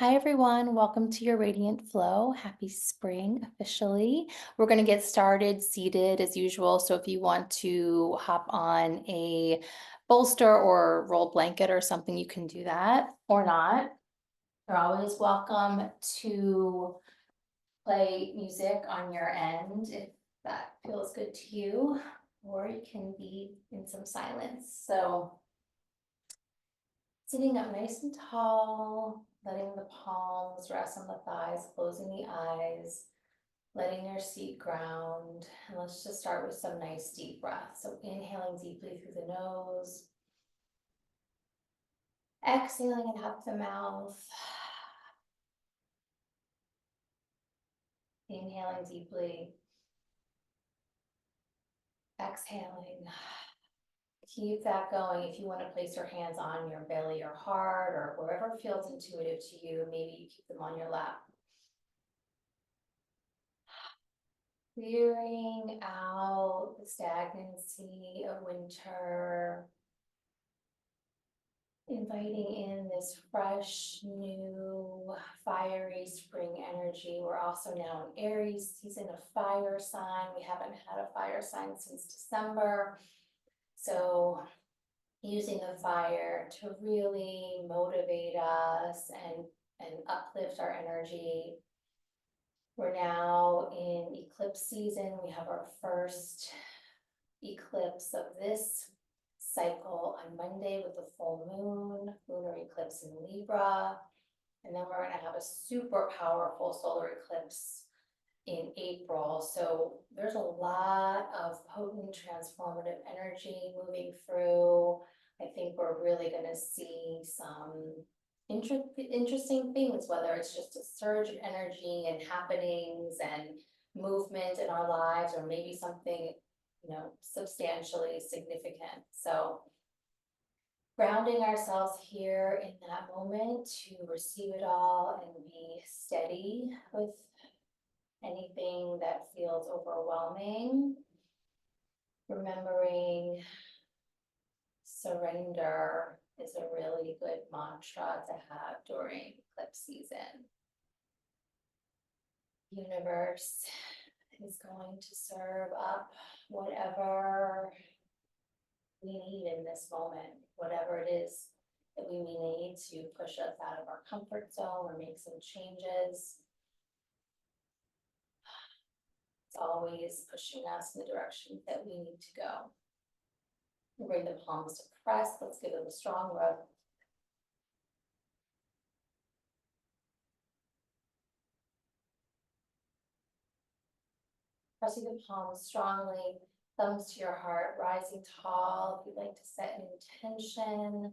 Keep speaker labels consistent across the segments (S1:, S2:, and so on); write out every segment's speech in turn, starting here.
S1: Hi, everyone. Welcome to your Radiant Flow. Happy spring officially. We're going to get started seated as usual. So if you want to hop on a bolster or roll blanket or something, you can do that or not. You're always welcome to play music on your end if that feels good to you, or you can be in some silence. So sitting up nice and tall, letting the palms rest on the thighs, closing the eyes, letting your seat ground. And let's just start with some nice deep breaths. So inhaling deeply through the nose, exhaling it out the mouth, inhaling deeply, exhaling. Keep that going. If you want to place your hands on your belly or heart or wherever feels intuitive to you, maybe you keep them on your lap. Clearing out the stagnancy of winter, inviting in this fresh, new, fiery spring energy. We're also now in Aries season, of fire sign. We haven't had a fire sign since December. So using the fire to really motivate us and uplift our energy. We're now in eclipse season. We have our first eclipse of this cycle on Monday with the full moon, lunar eclipse in Libra. And then we're going to have a super powerful solar eclipse in April. So there's a lot of potent transformative energy moving through. I think we're really going to see some interesting things, whether it's just a surge of energy and happenings and movement in our lives, or maybe something, substantially significant. So grounding ourselves here in that moment to receive it all and be steady with anything that feels overwhelming. Remembering surrender is a really good mantra to have during eclipse season. Universe is going to serve up whatever we need in this moment, whatever it is that we need to push us out of our comfort zone or make some changes. It's always pushing us in the direction that we need to go. We'll bring the palms to press. Let's give them a strong rub. Pressing the palms strongly, thumbs to your heart, rising tall. If you'd like to set an intention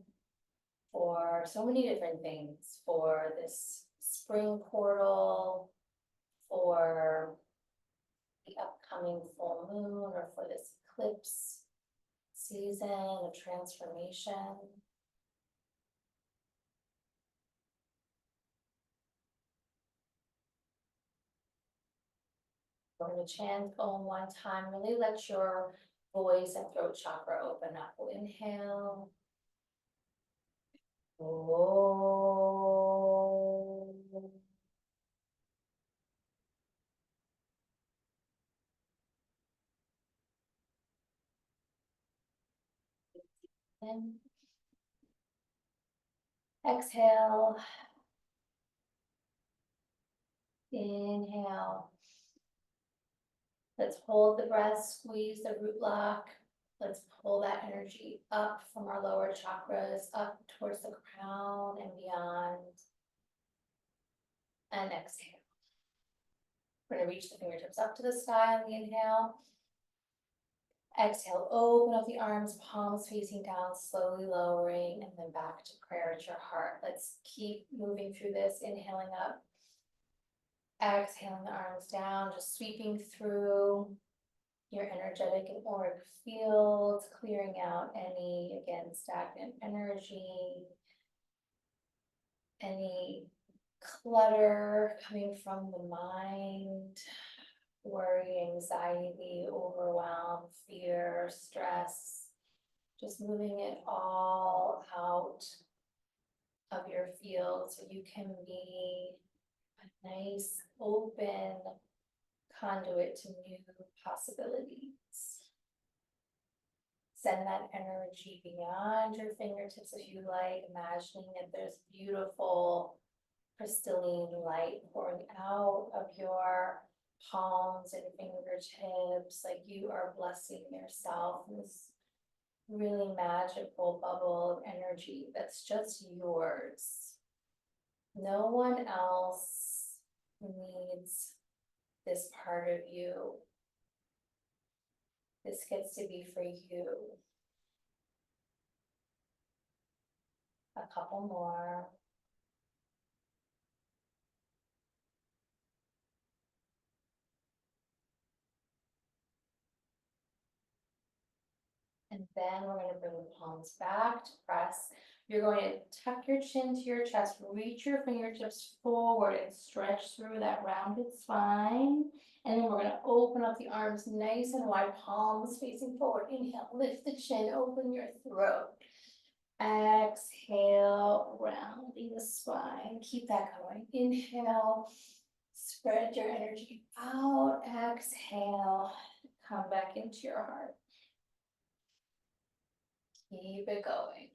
S1: for so many different things, for this spring portal, for the upcoming full moon, or for this eclipse season of transformation. We're going to chant Om one time. Really let your voice and throat chakra open up. We'll inhale. Om. In. Exhale. Inhale. Let's hold the breath, squeeze the root lock. Let's pull that energy up from our lower chakras, up towards the crown and beyond. And exhale. We're going to reach the fingertips up to the sky on the inhale. Exhale, open up the arms, palms facing down, slowly lowering, and then back to prayer at your heart. Let's keep moving through this, inhaling up. Exhaling the arms down, just sweeping through your energetic and auric fields, clearing out any, again, stagnant energy, any clutter coming from the mind, worry, anxiety, overwhelm, fear, stress, just moving it all out of your field so you can be a nice open conduit to new possibilities. Send that energy beyond your fingertips if you like, imagining that there's beautiful crystalline light pouring out of your palms and fingertips, like you are blessing yourself in this really magical bubble of energy that's just yours. No one else needs this part of you. This gets to be for you. A couple more. And then we're going to bring the palms back to press. You're going to tuck your chin to your chest, reach your fingertips forward and stretch through that rounded spine. And then we're going to open up the arms nice and wide, palms facing forward. Inhale, lift the chin, open your throat. Exhale, rounding the spine. Keep that going. Inhale, spread your energy out. Exhale, come back into your heart. Keep it going.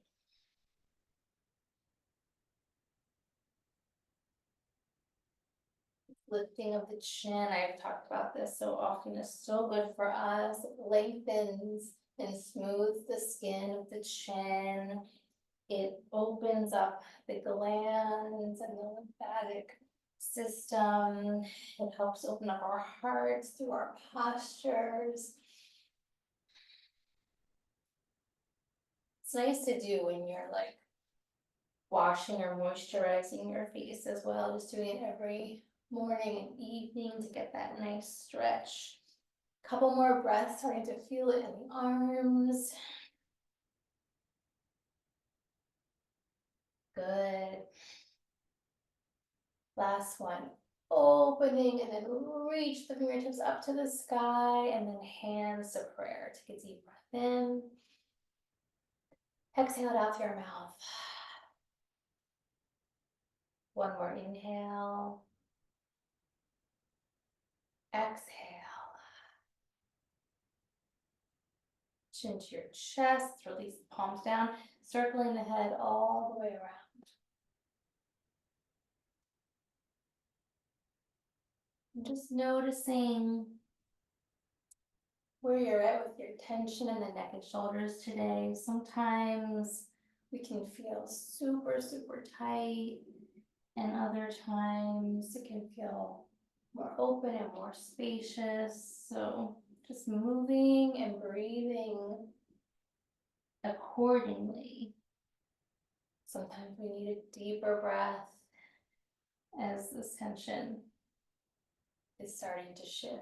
S1: Lifting of the chin, I've talked about this so often, is so good for us. It lengthens and smooths the skin of the chin. It opens up the glands and the lymphatic system. It helps open up our hearts through our postures. It's nice to do when you're like washing or moisturizing your face as well, just doing it every morning and evening to get that nice stretch. Couple more breaths, starting to feel it in the arms. Good. Last one. Opening and then reach the fingertips up to the sky and then hands to prayer. Take a deep breath in. Exhale it out through your mouth. One more inhale. Exhale. Chin to your chest, release the palms down, circling the head all the way around. And just noticing where you're at with your tension in the neck and shoulders today. Sometimes we can feel super, super tight, and other times it can feel more open and more spacious. So just moving and breathing accordingly. Sometimes we need a deeper breath as this tension is starting to shift.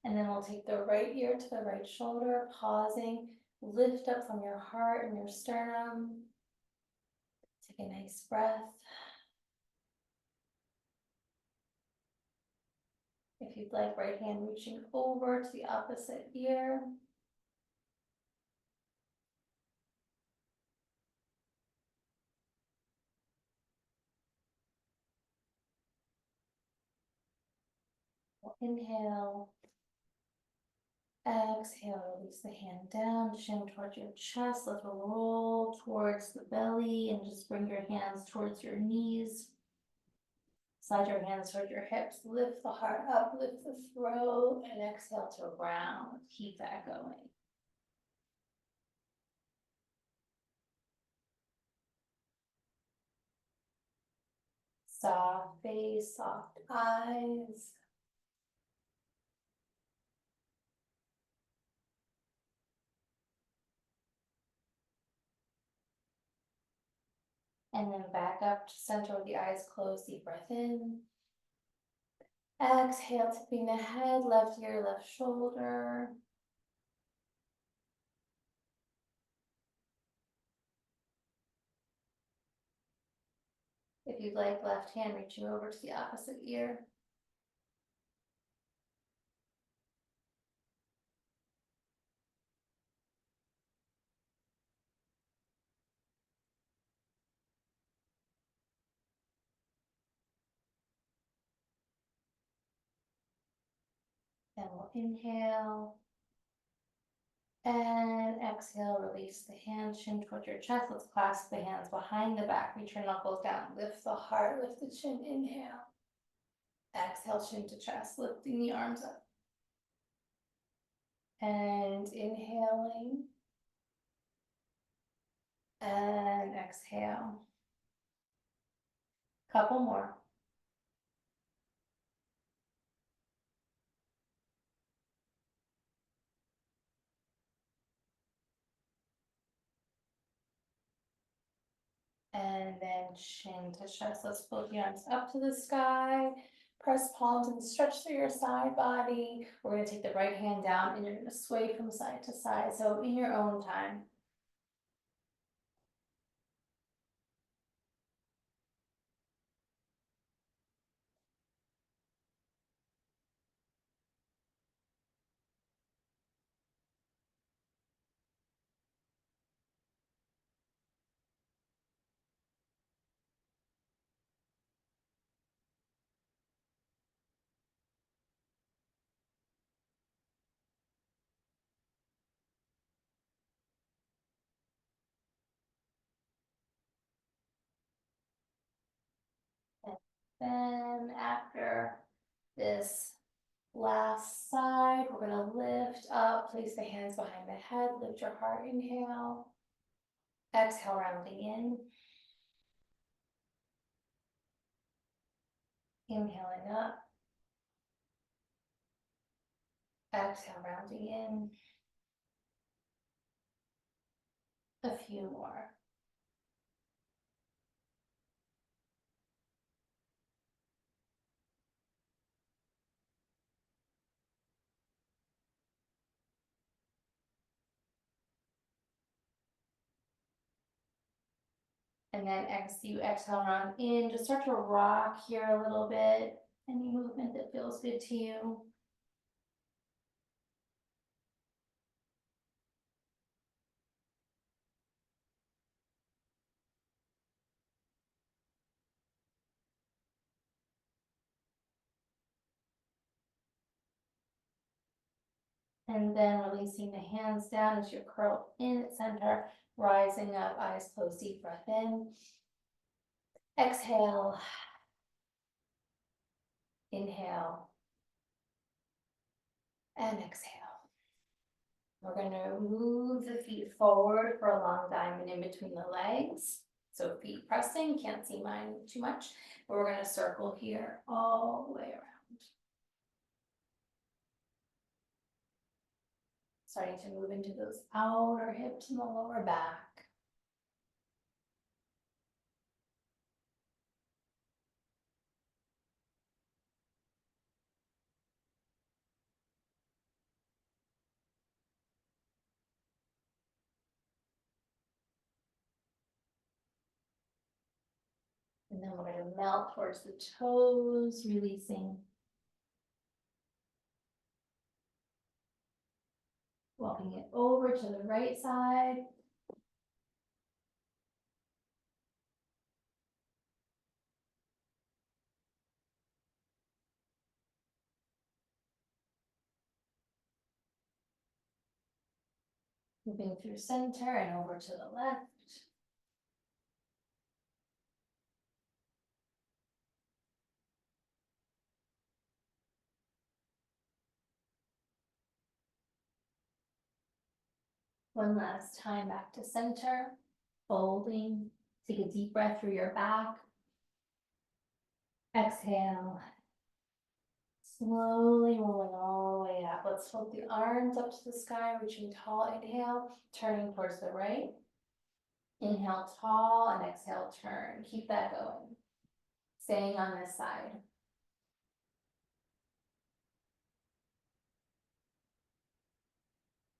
S1: And then we'll take the right ear to the right shoulder, pausing, lift up from your heart and your sternum. Take a nice breath. If you'd like, right hand reaching over to the opposite ear. Inhale. Exhale, release the hand down, chin towards your chest, let it roll towards the belly, and just bring your hands towards your knees. Slide your hands towards your hips, lift the heart up, lift the throat, and exhale to round. Keep that going. Soft face, soft eyes. And then back up to center with the eyes closed, deep breath in. Exhale, tipping the head, left ear, left shoulder. If you'd like, left hand reaching over to the opposite ear. Then we'll inhale. And exhale, release the hands, chin towards your chest. Let's clasp the hands behind the back. Reach your knuckles down. Lift the heart, lift the chin. Inhale. Exhale, chin to chest, lifting the arms up. And inhaling. And exhale. Couple more. And then chin to chest. Let's float the arms up to the sky. Press palms and stretch through your side body. We're going to take the right hand down and you're going to sway from side to side. So in your own time. And then after this last side, we're going to lift up, place the hands behind the head, lift your heart, inhale. Exhale, rounding in. Inhaling up. Exhale, rounding in. A few more. And then you exhale, round in. Just start to rock here a little bit. Any movement that feels good to you. And then releasing the hands down as you curl in at center, rising up, eyes closed, deep breath in. Exhale. Inhale. And exhale. We're going to move the feet forward for a long diamond in between the legs. So feet pressing, can't see mine too much, but we're going to circle here all the way around. Starting to move into those outer hips and the lower back. And then we're going to melt towards the toes, releasing. Walking it over to the right side. Moving through center and over to the left. One last time back to center, folding. Take a deep breath through your back. Exhale. Slowly rolling all the way up. Let's float the arms up to the sky, reaching tall. Inhale, turning towards the right. Inhale, tall, and exhale, turn. Keep that going. Staying on this side.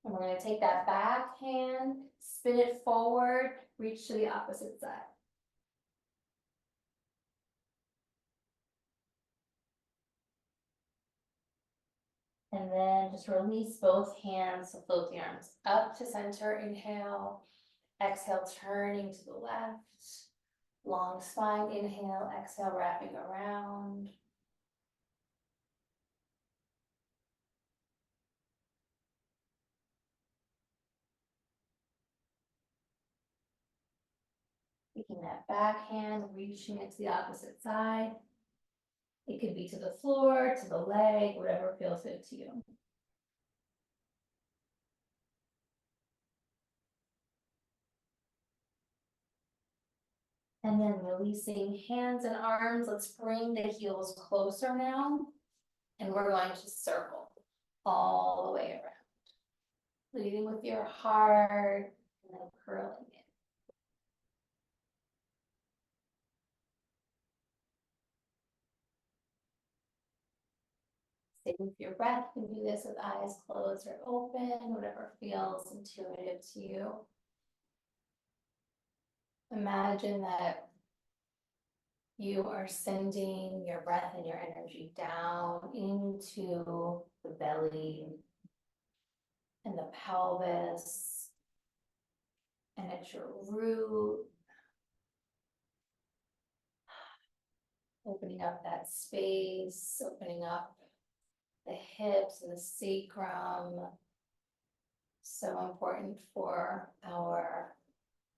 S1: And we're going to take that back hand, spin it forward, reach to the opposite side. And then just release both hands, so float the arms up to center, inhale. Exhale, turning to the left. Long spine, inhale, exhale, wrapping around. Taking that back hand, reaching it to the opposite side. It could be to the floor, to the leg, whatever feels good to you. And then releasing hands and arms. Let's bring the heels closer now. And we're going to circle all the way around. Leading with your heart and then curling it. Stay with your breath. You can do this with eyes closed or open, whatever feels intuitive to you. Imagine that you are sending your breath and your energy down into the belly and the pelvis and at your root, opening up that space, opening up the hips and the sacrum. So important for our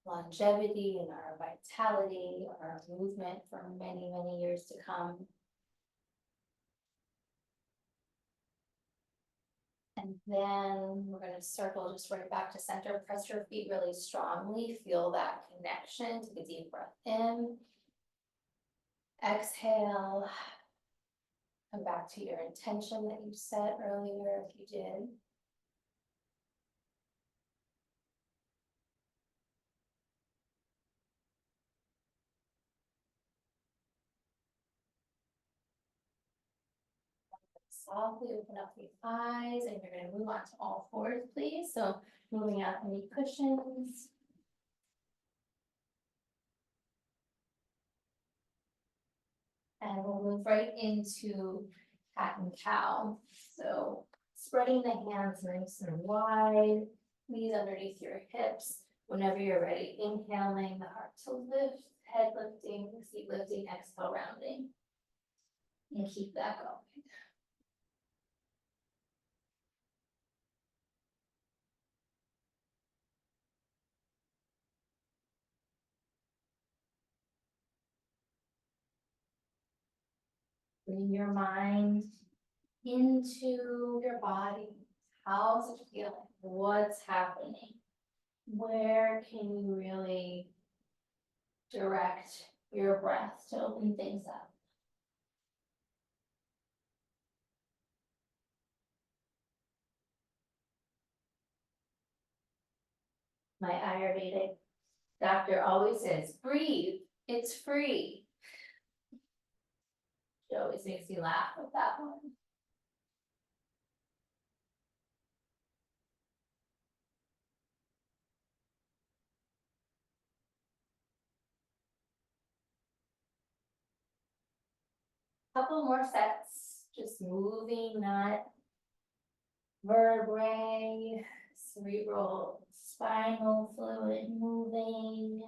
S1: longevity and our vitality, our movement for many, many years to come. And then we're going to circle just right back to center. Press your feet really strongly. Feel that connection. Take a deep breath in. Exhale. Come back to your intention that you set earlier if you did. Softly open up the eyes, and you're going to move on to all fours, please. So moving out any cushions. And we'll move right into cat and cow. So spreading the hands nice and wide, knees underneath your hips. Whenever you're ready, inhaling the heart to lift, head lifting, keep lifting, exhale rounding. And keep that going. Bring your mind into your body. How's it feeling? What's happening? Where can you really direct your breath to open things up? My Ayurvedic doctor always says, breathe, it's free. She always makes me laugh with that one. Couple more sets, just moving that vertebrae, cerebral spinal fluid moving.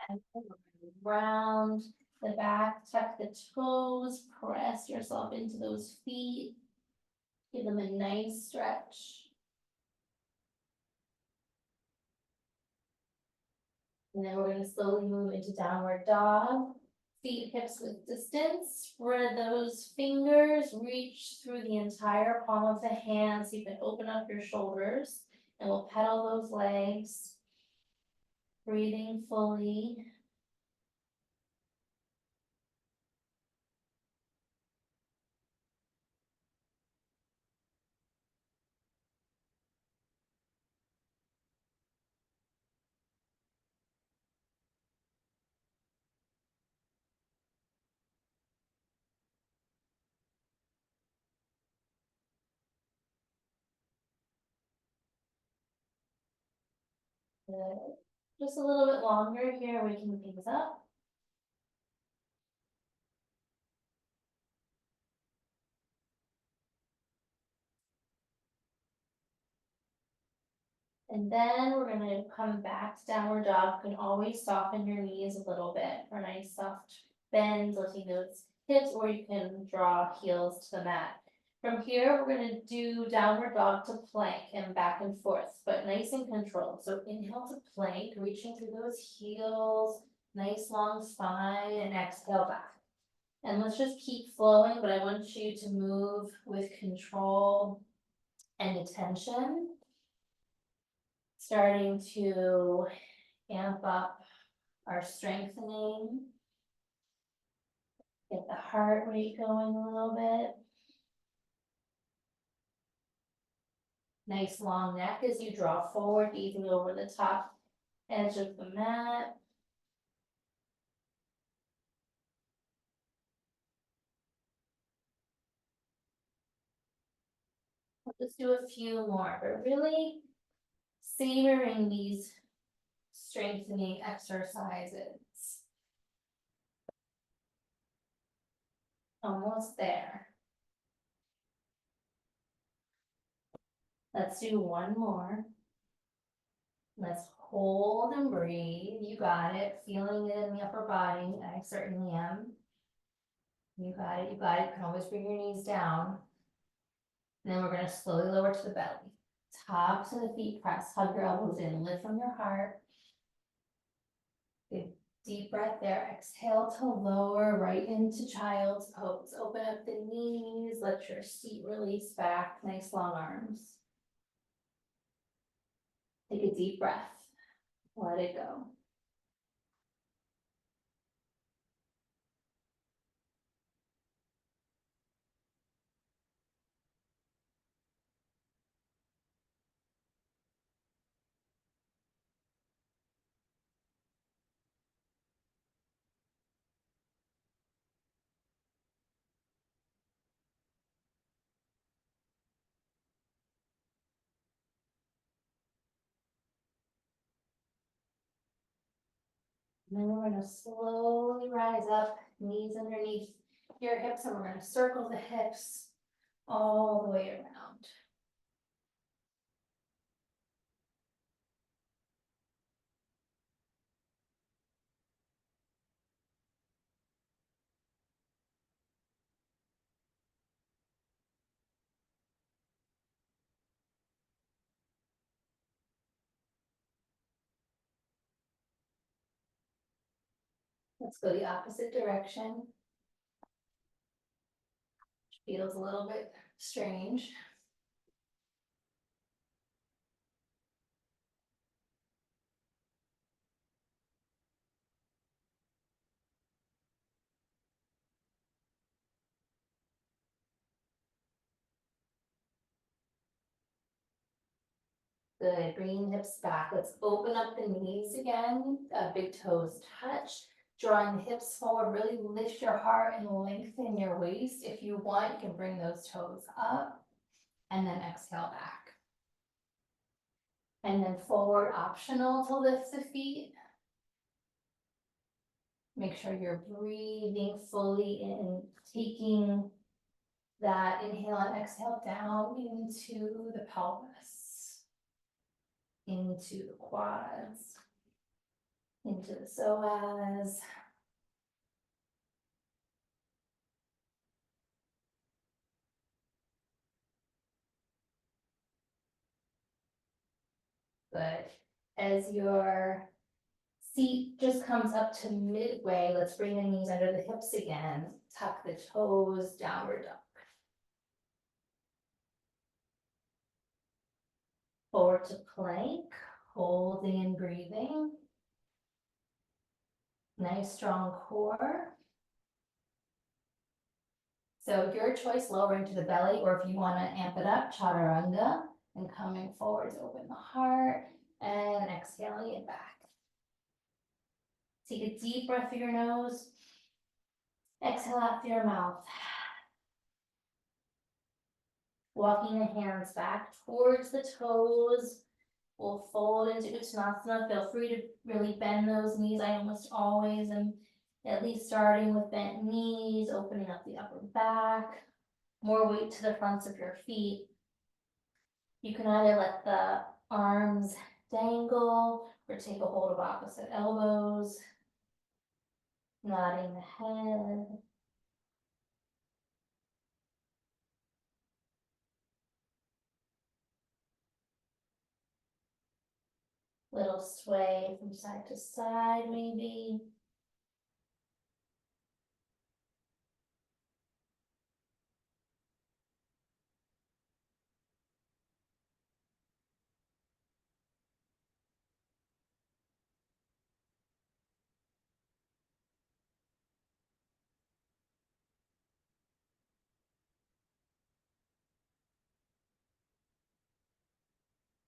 S1: And round the back, tuck the toes, press yourself into those feet. Give them a nice stretch. And then we're going to slowly move into downward dog. Feet hips with distance. Spread those fingers. Reach through the entire palm of the hand so you can open up your shoulders. And we'll pedal those legs. Breathing fully. Good. Just a little bit longer here, waking things up. And then we're gonna come back to downward dog. You can always soften your knees a little bit for a nice soft bend, lifting those hips, or you can draw heels to the mat. From here, we're gonna do downward dog to plank and back and forth, but nice and controlled. So inhale to plank, reaching through those heels, nice long spine, and exhale back. And let's just keep flowing, but I want you to move with control and attention. Starting to amp up our strengthening. Get the heart rate going a little bit. Nice long neck as you draw forward, easing over the top edge of the mat. Let's do a few more, but really savoring these strengthening exercises. Almost there. Let's do one more. Let's hold and breathe. You got it. Feeling it in the upper body. I certainly am. You got it. You got it. You can always bring your knees down. And then we're going to slowly lower to the belly. Top to the feet press. Hug your elbows in. Lift from your heart. Good deep breath there. Exhale to lower right into child's pose. Open up the knees. Let your seat release back. Nice long arms. Take a deep breath. Let it go. And then we're going to slowly rise up, knees underneath your hips, and we're going to circle the hips all the way around. Let's go the opposite direction. Feels a little bit strange. Good, bringing hips back. Let's open up the knees again. Big toes touch. Drawing the hips forward, really lift your heart and lengthen your waist. If you want, you can bring those toes up and then exhale back. And then forward optional to lift the feet. Make sure you're breathing fully in, taking that inhale and exhale down into the pelvis, into the quads, into the psoas. Good. As your seat just comes up to midway, let's bring the knees under the hips again. Tuck the toes, downward dog. Forward to plank, holding and breathing. Nice strong core. So your choice, lowering to the belly, or if you want to amp it up, chaturanga, and coming forward to open the heart, and exhaling it back. Take a deep breath through your nose. Exhale out through your mouth. Walking the hands back towards the toes. We'll fold into Uttanasana. Feel free to really bend those knees. I almost always am at least starting with bent knees, opening up the upper back, more weight to the fronts of your feet. You can either let the arms dangle or take a hold of opposite elbows, nodding the head. Little sway from side to side, maybe.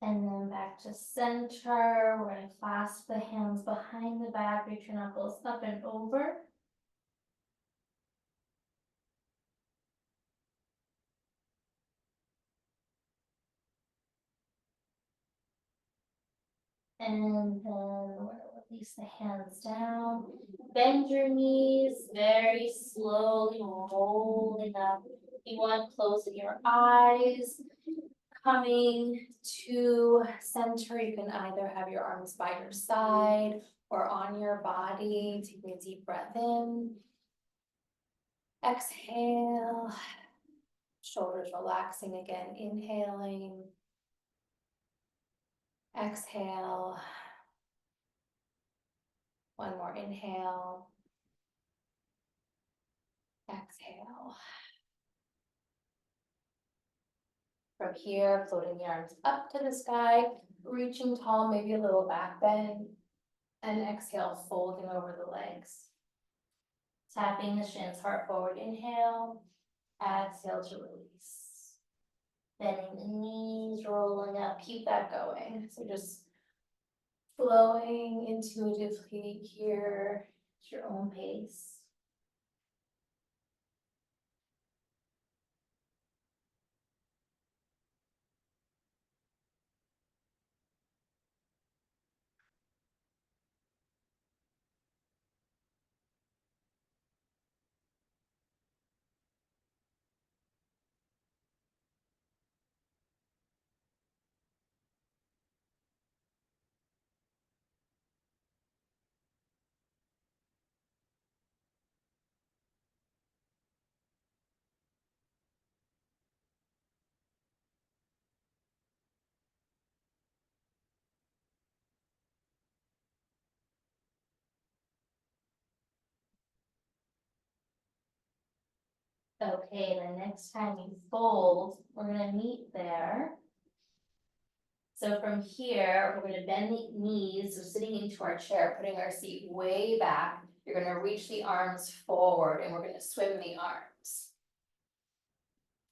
S1: And then back to center. We're gonna clasp the hands behind the back, reach your knuckles up and over. And then we're gonna release the hands down. Bend your knees very slowly, rolling up. You want closing your eyes. Coming to center, you can either have your arms by your side or on your body. Taking a deep breath in. Exhale. Shoulders relaxing again, inhaling. Exhale. One more inhale. Exhale. From here, floating the arms up to the sky, reaching tall, maybe a little back bend. And exhale, folding over the legs. Tapping the shins, heart forward, inhale. Exhale to release. Bending the knees, rolling up, keep that going. So just flowing intuitively here at your own pace. Okay, the next time you fold, we're gonna meet there. So from here, we're gonna bend the knees, so sitting into our chair, putting our seat way back. You're gonna reach the arms forward and we're gonna swim the arms.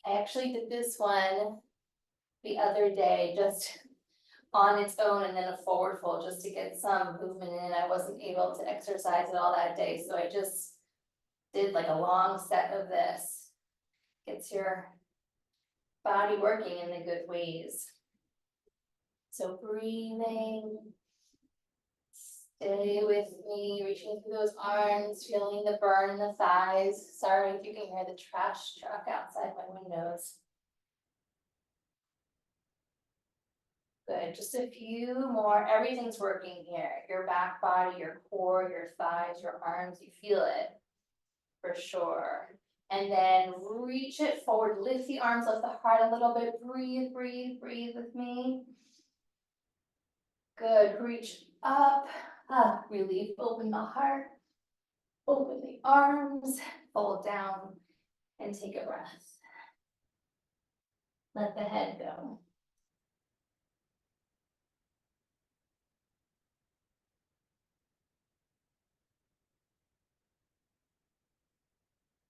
S1: I actually did this one the other day, just on its own, and then a forward fold just to get some movement in. I wasn't able to exercise it all that day, so I just did like a long set of this. Gets your body working in the good ways. So breathing, stay with me, reaching through those arms, feeling the burn in the thighs. Sorry if you can hear the trash truck outside my windows. Good, just a few more. Everything's working here. Your back body, your core, your thighs, your arms, you feel it for sure. And then reach it forward, lift the arms, lift the heart a little bit. Breathe, breathe, breathe with me. Good, reach up, relief, open the heart, open the arms, fold down and take a breath. Let the head go.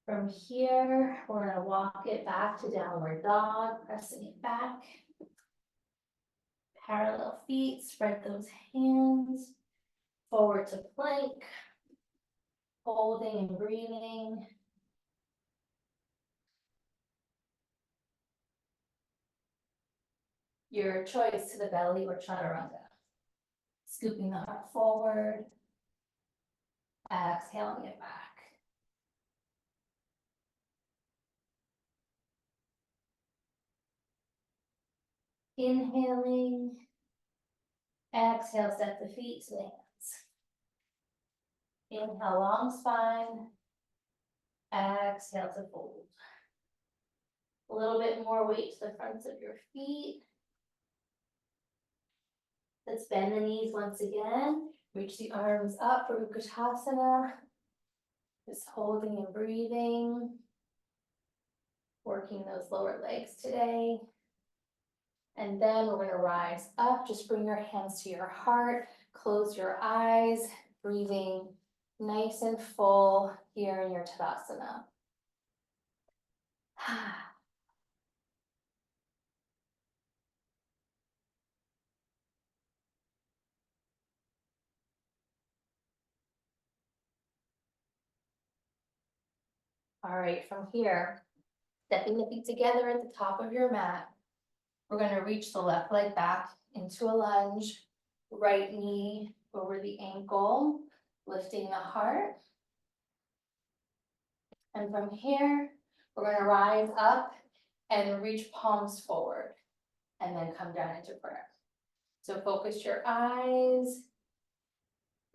S1: From here, we're gonna walk it back to downward dog, pressing it back. Parallel feet, spread those hands. Forward to plank. Holding and breathing. Your choice to the belly or chaturanga. Scooping the heart forward. Exhaling it back. Inhaling. Exhale, step the feet to the hands. Inhale, long spine. Exhale to fold. A little bit more weight to the fronts of your feet. Let's bend the knees once again. Reach the arms up for Utkatasana. Just holding and breathing. Working those lower legs today. And then we're gonna rise up. Just bring your hands to your heart. Close your eyes. Breathing nice and full here in your Tadasana. All right, from here, stepping the feet together at the top of your mat, we're gonna reach the left leg back into a lunge, right knee over the ankle, lifting the heart. And from here, we're gonna rise up and reach palms forward and then come down into prayer. So focus your eyes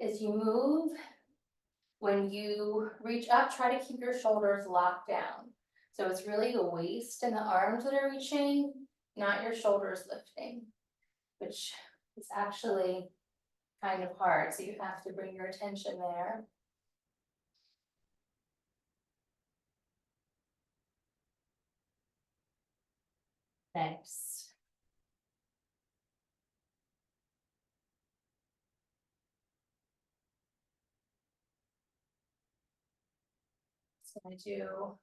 S1: as you move. When you reach up, try to keep your shoulders locked down. So it's really the waist and the arms that are reaching, not your shoulders lifting, which is actually kind of hard. So you have to bring your attention there. Next. So I'm gonna do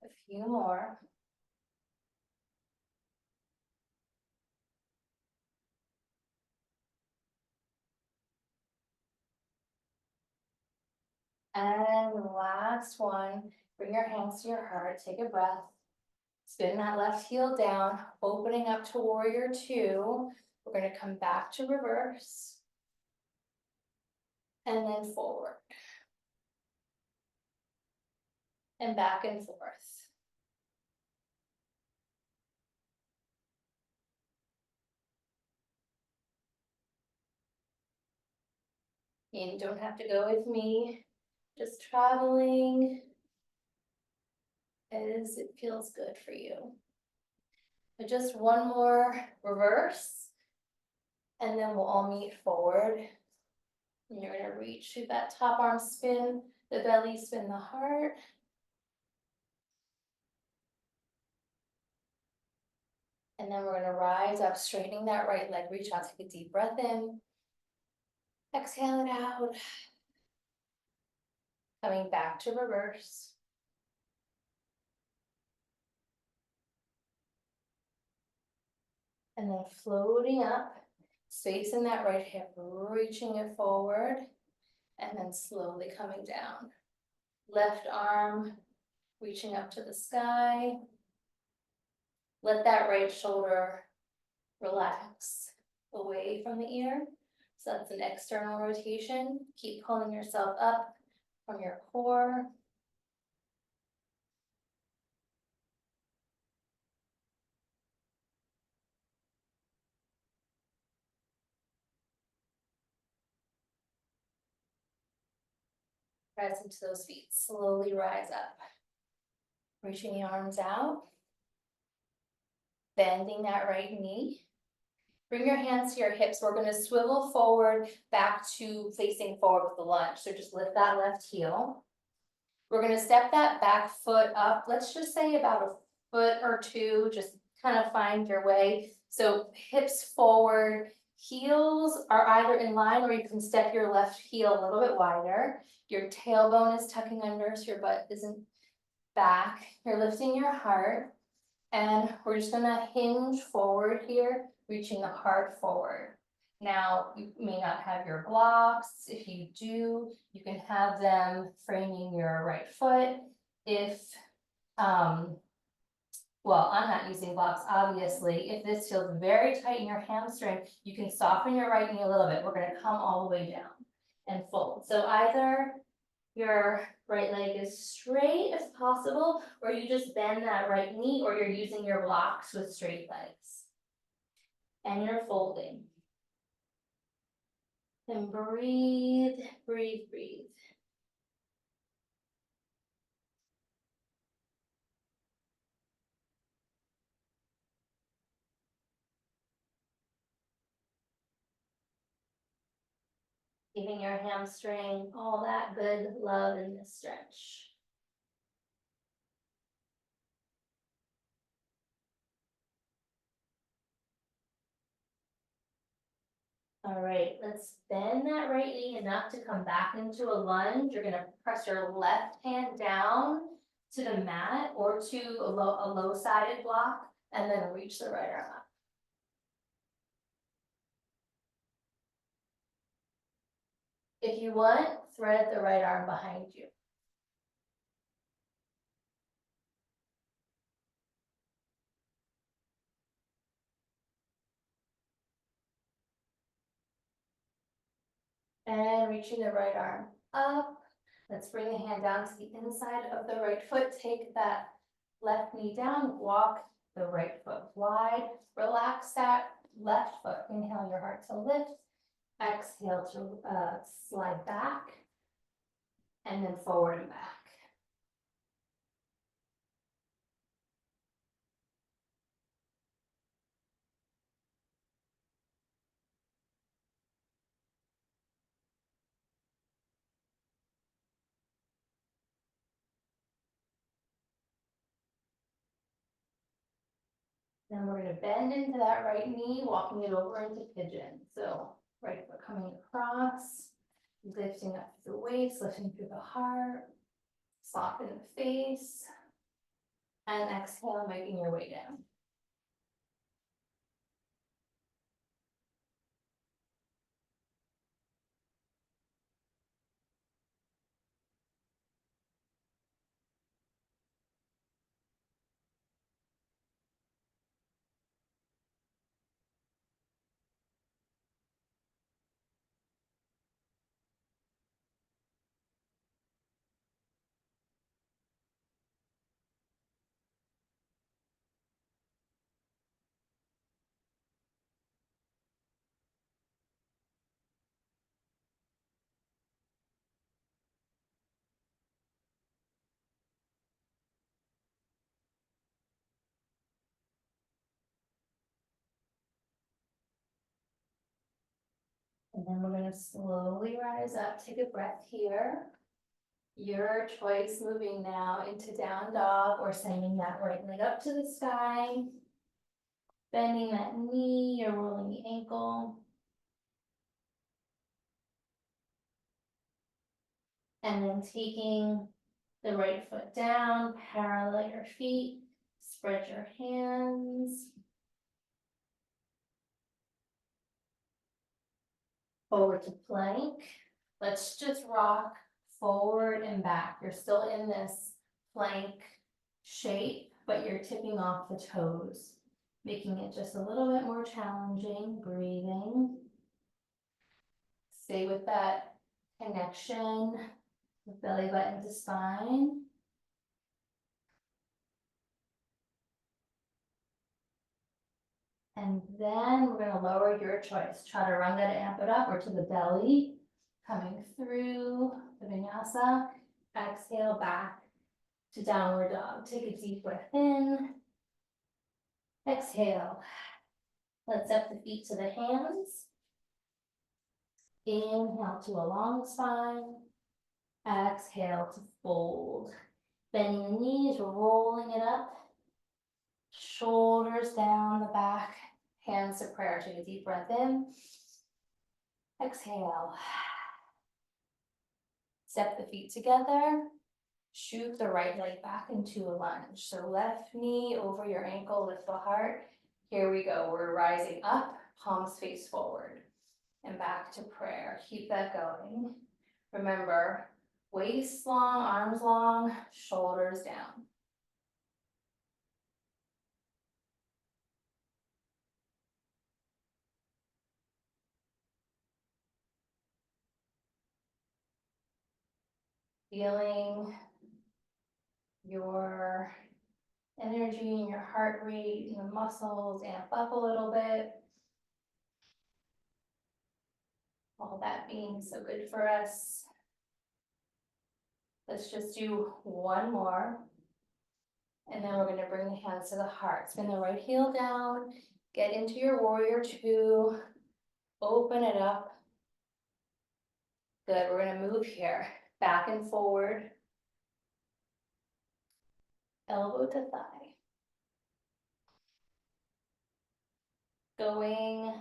S1: a few more. And last one, bring your hands to your heart, take a breath. Spin that left heel down, opening up to warrior two. We're gonna come back to reverse. And then forward. And back and forth. And you don't have to go with me, just traveling as it feels good for you. But just one more reverse, and then we'll all meet forward. And you're gonna reach through that top arm spin, the belly spin, the heart. And then we're gonna rise up, straightening that right leg, reach out, take a deep breath in. Exhale it out. Coming back to reverse. And then floating up, space in that right hip, reaching it forward, and then slowly coming down. Left arm reaching up to the sky. Let that right shoulder relax away from the ear. So that's an external rotation. Keep pulling yourself up from your core. Press into those feet, slowly rise up. Reaching the arms out. Bending that right knee. Bring your hands to your hips. We're gonna swivel forward back to facing forward with the lunge. So just lift that left heel. We're gonna step that back foot up. Let's just say about a foot or two, just kind of find your way. So hips forward, heels are either in line or you can step your left heel a little bit wider. Your tailbone is tucking under so your butt isn't back. You're lifting your heart. And we're just gonna hinge forward here, reaching the heart forward. Now, you may not have your blocks. If you do, you can have them framing your right foot. If, well, I'm not using blocks, obviously. If this feels very tight in your hamstring, you can soften your right knee a little bit. We're gonna come all the way down and fold. So either your right leg as straight as possible, or you just bend that right knee, or you're using your blocks with straight legs. And you're folding. And breathe, breathe, breathe. Giving your hamstring all that good love in this stretch. All right, let's bend that right knee enough to come back into a lunge. You're gonna press your left hand down to the mat or to a low-sided block, and then reach the right arm up. If you want, thread the right arm behind you. And reaching the right arm up. Let's bring the hand down to the inside of the right foot. Take that left knee down, walk the right foot wide. Relax that left foot. Inhale your heart to lift. Exhale to slide back. And then forward and back. Then we're going to bend into that right knee, walking it over into pigeon. So right foot coming across, lifting up through the waist, lifting through the heart, soften the face, and exhale, making your way down. And then we're going to slowly rise up, take a breath here. Your choice, moving now into down dog or sending that right leg up to the sky. Bending that knee or rolling the ankle. And then taking the right foot down, parallel your feet, spread your hands. Forward to plank. Let's just rock forward and back. You're still in this plank shape, but you're tipping off the toes, making it just a little bit more challenging. Breathing. Stay with that connection with belly button to spine. And then we're going to lower your choice. Chaturanga to amp it up or to the belly. Coming through the vinyasa. Exhale back to downward dog. Take a deep breath in. Exhale. Let's up the feet to the hands. Inhale to a long spine. Exhale to fold. Bending the knees, rolling it up. Shoulders down the back. Hands to prayer. Take a deep breath in. Exhale. Step the feet together. Shoot the right leg back into a lunge. So left knee over your ankle, lift the heart. Here we go. We're rising up, palms face forward. And back to prayer. Keep that going. Remember, waist long, arms long, shoulders down. Feeling your energy and your heart rate and the muscles amp up a little bit. All that being so good for us. Let's just do one more. And then we're going to bring the hands to the heart. Spin the right heel down. Get into your warrior two. Open it up. Good, we're gonna move here, back and forward. Elbow to thigh. Going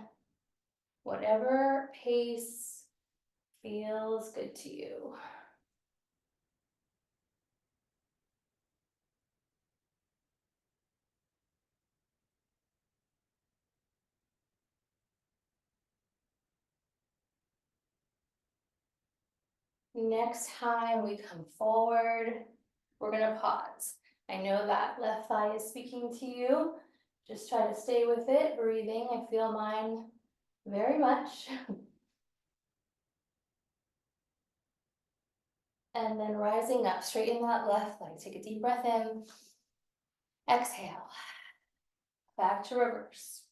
S1: whatever pace feels good to you. Next time we come forward, we're gonna pause. I know that left thigh is speaking to you. Just try to stay with it, breathing. I feel mine very much. And then rising up, straighten that left leg. Take a deep breath in. Exhale. Back to reverse.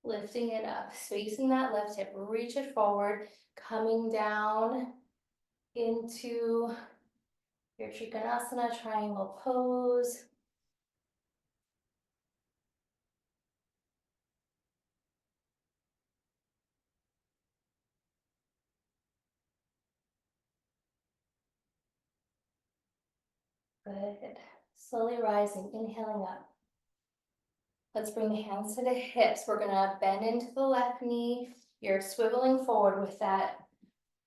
S1: Lifting it up, spacing that left hip, reach it forward, coming down into your Trikonasana triangle pose. Good. Slowly rising, inhaling up. Let's bring the hands to the hips. We're gonna bend into the left knee. You're swiveling forward with that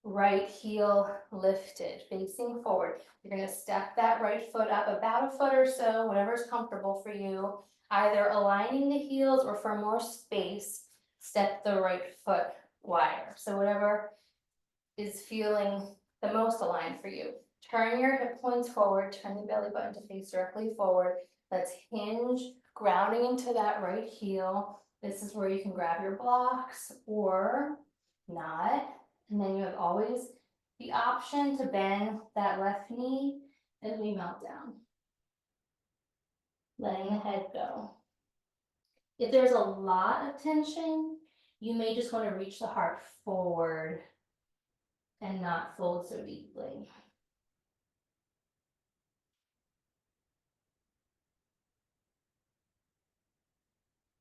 S1: right heel lifted, facing forward. You're gonna step that right foot up about a foot or so, whatever's comfortable for you. Either aligning the heels or for more space, step the right foot wider. So whatever is feeling the most aligned for you. Turn your hip points forward, turn the belly button to face directly forward. Let's hinge, grounding into that right heel. This is where you can grab your blocks or not. And then you have always the option to bend that left knee as we melt down. Letting the head go. If there's a lot of tension, you may just want to reach the heart forward and not fold so deeply.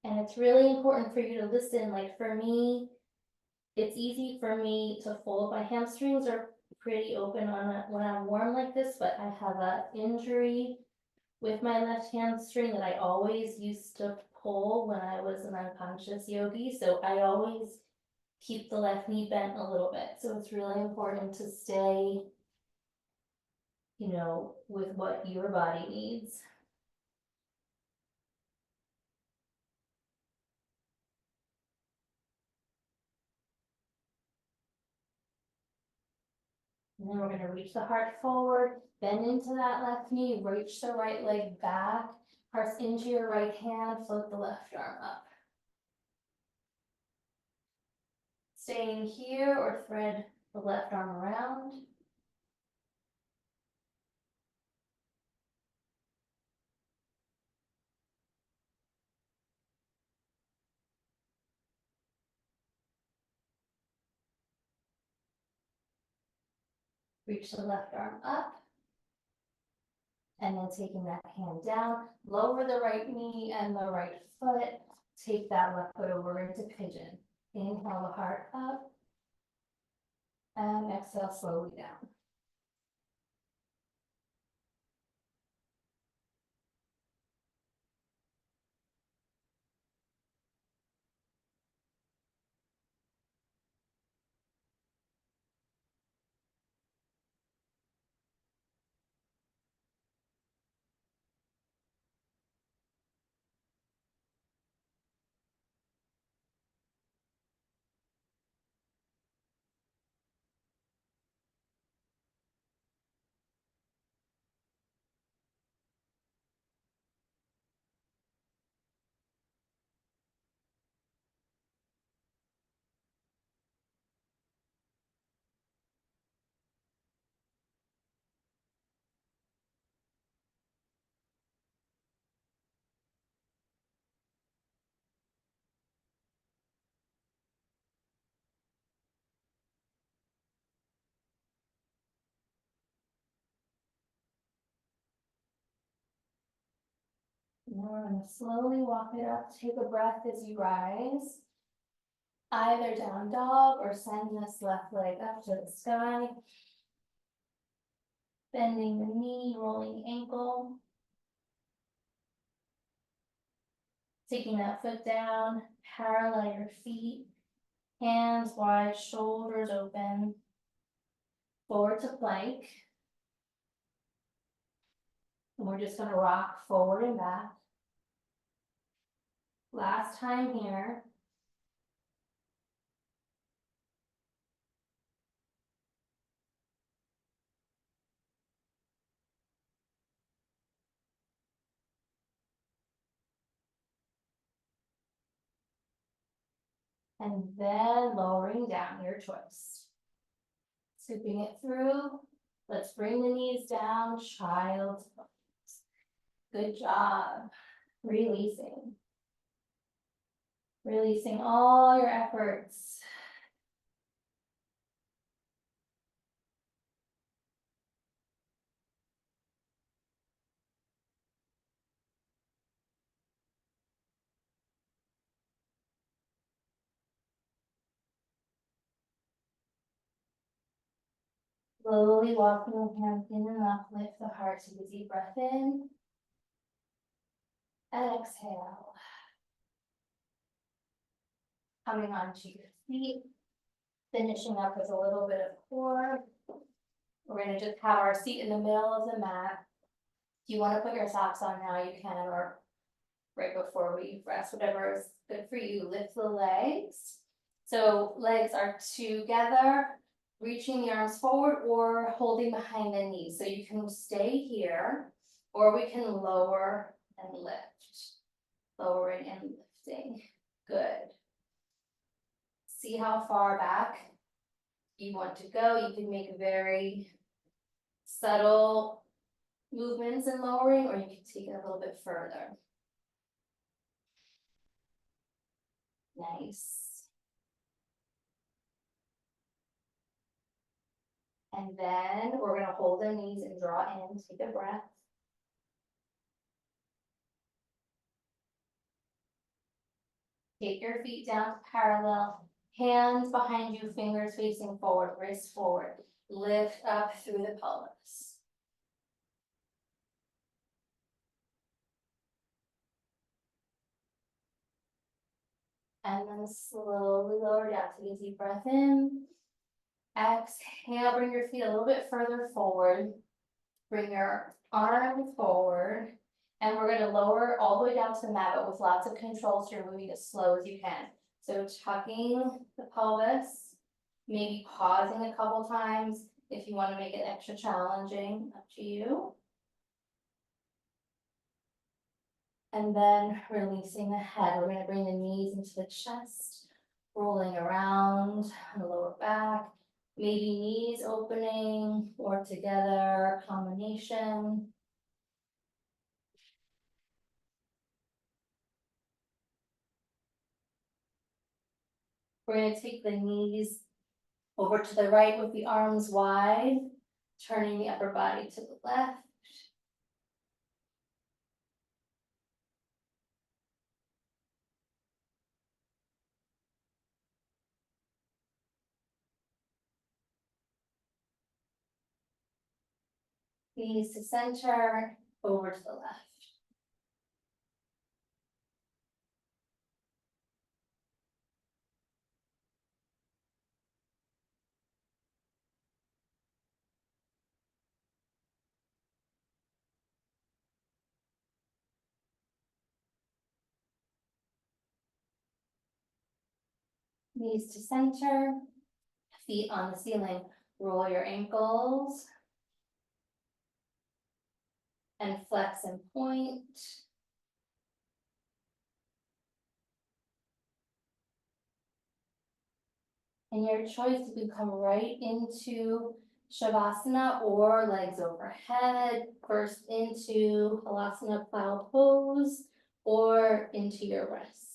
S1: And it's really important for you to listen. Like for me, it's easy for me to fold. My hamstrings are pretty open when I'm warm like this, but I have an injury with my left hamstring that I always used to pull when I was an unconscious yogi. So I always keep the left knee bent a little bit. So it's really important to stay, with what your body needs. And then we're going to reach the heart forward, bend into that left knee, reach the right leg back, press into your right hand, float the left arm up. Staying here or thread the left arm around. Reach the left arm up. And then taking that hand down, lower the right knee and the right foot. Take that left foot over into pigeon. Inhale the heart up. And exhale slowly down. Now we're going to slowly walk it up. Take a breath as you rise. Either down dog or send this left leg up to the sky. Bending the knee, rolling the ankle. Taking that foot down, parallel your feet, hands wide, shoulders open. Forward to plank. And we're just gonna rock forward and back. Last time here. And then lowering down, your choice. Scooping it through. Let's bring the knees down, child's pose. Good job. Releasing. Releasing all your efforts. Slowly walking the hands in and up, lift the heart, take a deep breath in. Exhale. Coming onto your feet, finishing up with a little bit of core. We're gonna just have our seat in the middle of the mat. If you wanna put your socks on now, you can, or right before we rest, whatever is good for you. Lift the legs. So legs are together, reaching the arms forward or holding behind the knees. So you can stay here, or we can lower and lift. Lowering and lifting. Good. See how far back you want to go. You can make very subtle movements in lowering, or you can take it a little bit further. Nice. And then we're gonna hold the knees and draw in, take a breath. Take your feet down to parallel, hands behind you, fingers facing forward, wrists forward. Lift up through the pelvis. And then slowly lower down, take a deep breath in. Exhale, bring your feet a little bit further forward. Bring your arms forward. And we're gonna lower all the way down to the mat, but with lots of control, so you're moving as slow as you can. So tucking the pelvis, maybe pausing a couple times if you wanna make it extra challenging, up to you. And then releasing the head, we're gonna bring the knees into the chest, rolling around and lower back. Maybe knees opening or together, combination. We're gonna take the knees over to the right with the arms wide, turning the upper body to the left. Knees to center, over to the left. Knees to center, feet on the ceiling. Roll your ankles. And flex and point. And your choice, you can come right into Shavasana or legs overhead, first into Halasana plow pose or into your rest.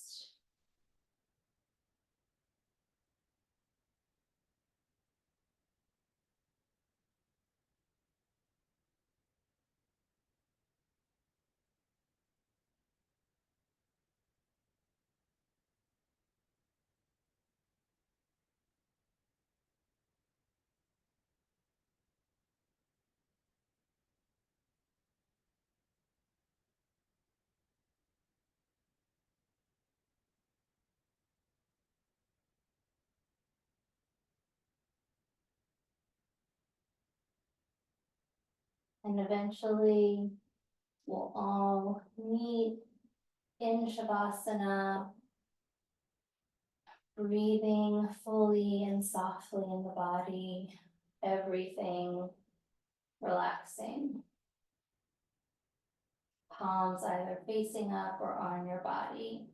S1: And eventually we'll all meet in Shavasana, breathing fully and softly in the body, everything relaxing. Palms either facing up or on your body.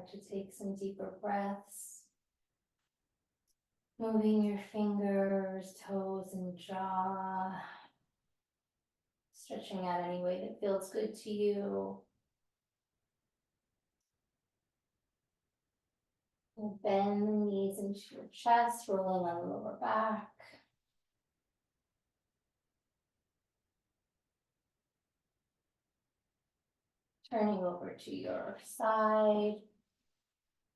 S1: Start to take some deeper breaths. Moving your fingers, toes, and jaw. Stretching out any way that feels good to you. And bend the knees into your chest, rolling on the lower back. Turning over to your side.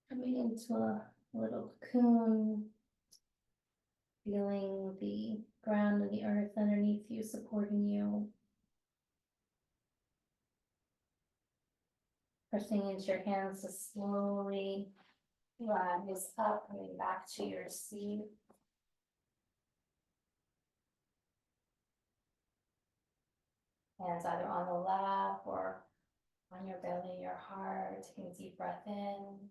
S1: Coming into a little cocoon. Feeling the ground of the earth underneath you supporting you. Pressing into your hands to slowly rise up, coming back to your seat. Hands either on the lap or on your belly, your heart. Taking a deep breath in.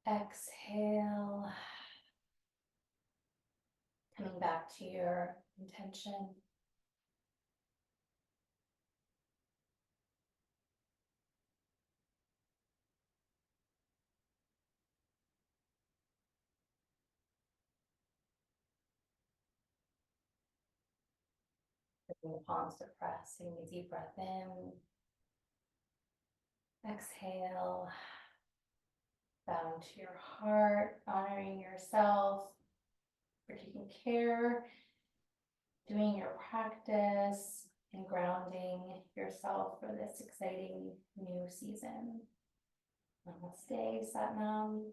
S1: Exhale. Coming back to your intention. Bringing the palms to press, taking a deep breath in. Exhale. Down to your heart, honoring yourself for taking care, doing your practice, and grounding yourself for this exciting new season. Namaste, Satnam.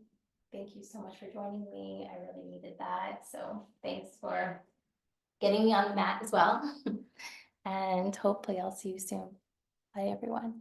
S1: Thank you so much for joining me. I really needed that. So thanks for getting me on the mat as well. And hopefully I'll see you soon. Bye, everyone.